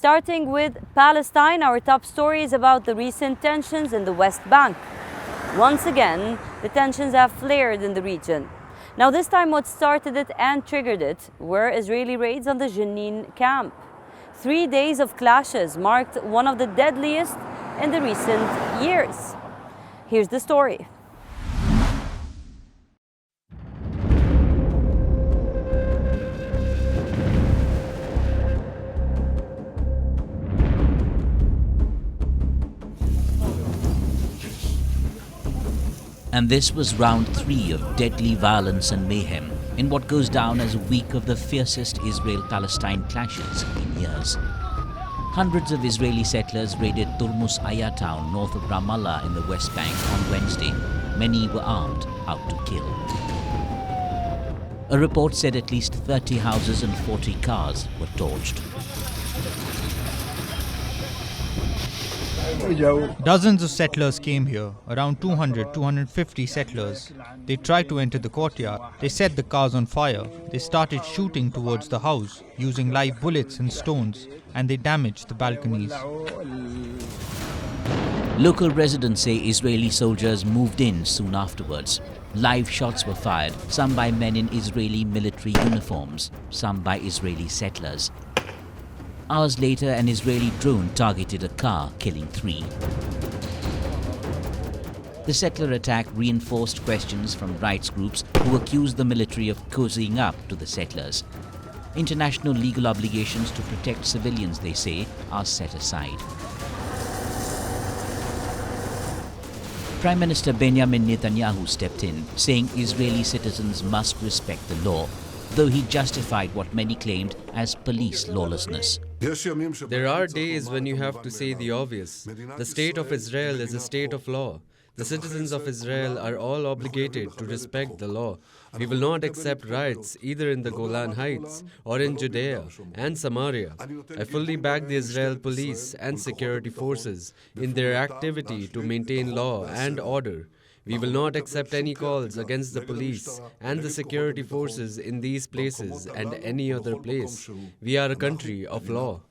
Starting with Palestine, our top story is about the recent tensions in the West Bank. Once again, the tensions have flared in the region. Now this time what started it and triggered it were Israeli raids on the Jenin camp. 3 days of clashes marked one of the deadliest in the recent years. Here's the story. And this was round 3 of deadly violence and mayhem in what goes down as a week of the fiercest Israel-Palestine clashes in years. Hundreds of Israeli settlers raided Turmus Aya town north of Ramallah in the West Bank on Wednesday. Many were armed, out to kill. A report said at least 30 houses and 40 cars were torched. Dozens of settlers came here, around 250 settlers. They tried to enter the courtyard. They set the cars on fire. They started shooting towards the house, using live bullets and stones, and they damaged the balconies. Local residents say Israeli soldiers moved in soon afterwards. Live shots were fired, some by men in Israeli military uniforms, some by Israeli settlers. Hours later, an Israeli drone targeted a car, killing 3. The settler attack reinforced questions from rights groups who accused the military of cozying up to the settlers. International legal obligations to protect civilians, they say, are set aside. Prime Minister Benjamin Netanyahu stepped in, saying Israeli citizens must respect the law, though he justified what many claimed as police lawlessness. There are days when you have to say the obvious. The state of Israel is a state of law. The citizens of Israel are all obligated to respect the law. We will not accept riots either in the Golan Heights or in Judea and Samaria. I fully back the Israel police and security forces in their activity to maintain law and order. We will not accept any calls against the police and the security forces in these places and any other place. We are a country of law.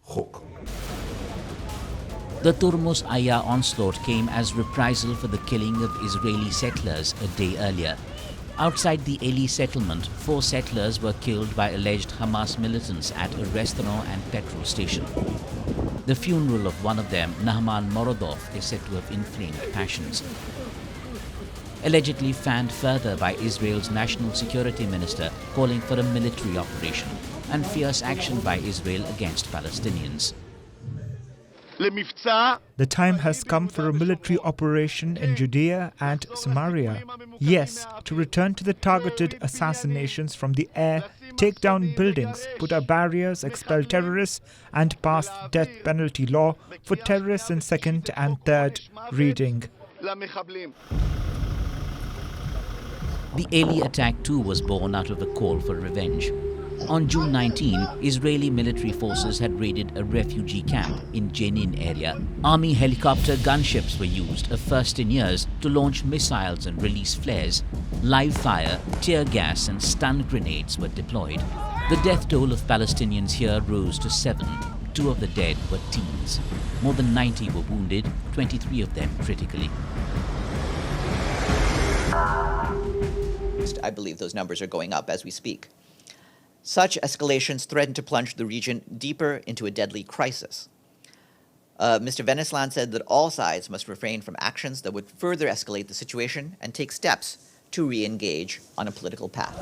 The Turmus Aya onslaught came as reprisal for the killing of Israeli settlers a day earlier. Outside the Eli settlement, 4 settlers were killed by alleged Hamas militants at a restaurant and petrol station. The funeral of one of them, Nahman Morodov, is said to have inflamed passions. Allegedly fanned further by Israel's national security minister calling for a military operation and fierce action by Israel against Palestinians. The time has come for a military operation in Judea and Samaria. Yes, to return to the targeted assassinations from the air, take down buildings, put up barriers, expel terrorists, and pass death penalty law for terrorists in second and third reading. The Eli attack too was born out of a call for revenge. On June 19, Israeli military forces had raided a refugee camp in Jenin area. Army helicopter gunships were used, a first in years, to launch missiles and release flares. Live fire, tear gas and stun grenades were deployed. The death toll of Palestinians here rose to 7. 2 of the dead were teens. More than 90 were wounded, 23 of them critically. I believe those numbers are going up as we speak. Such escalations threaten to plunge the region deeper into a deadly crisis. Mr. Venesland said that all sides must refrain from actions that would further escalate the situation and take steps to re-engage on a political path.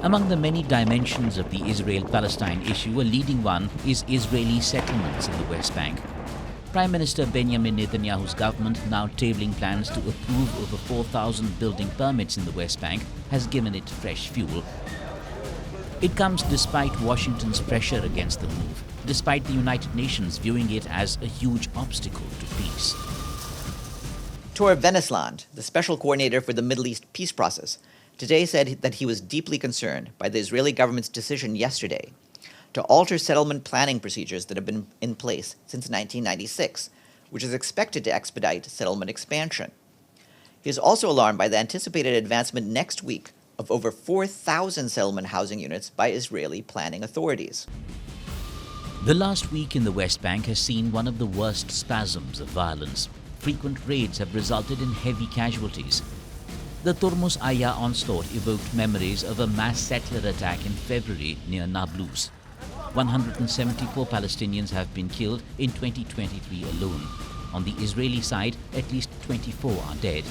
Among the many dimensions of the Israel-Palestine issue, a leading one is Israeli settlements in the West Bank. Prime Minister Benjamin Netanyahu's government, now tabling plans to approve over 4,000 building permits in the West Bank, has given it fresh fuel. It comes despite Washington's pressure against the move, despite the United Nations viewing it as a huge obstacle to peace. Tor Venesland, the special coordinator for the Middle East peace process, today said that he was deeply concerned by the Israeli government's decision yesterday to alter settlement planning procedures that have been in place since 1996, which is expected to expedite settlement expansion. He is also alarmed by the anticipated advancement next week of over 4,000 settlement housing units by Israeli planning authorities. The last week in the West Bank has seen one of the worst spasms of violence. Frequent raids have resulted in heavy casualties. The Tormos Aya onslaught evoked memories of a mass settler attack in February near Nablus. 174 Palestinians have been killed in 2023 alone. On the Israeli side, at least 24 are dead.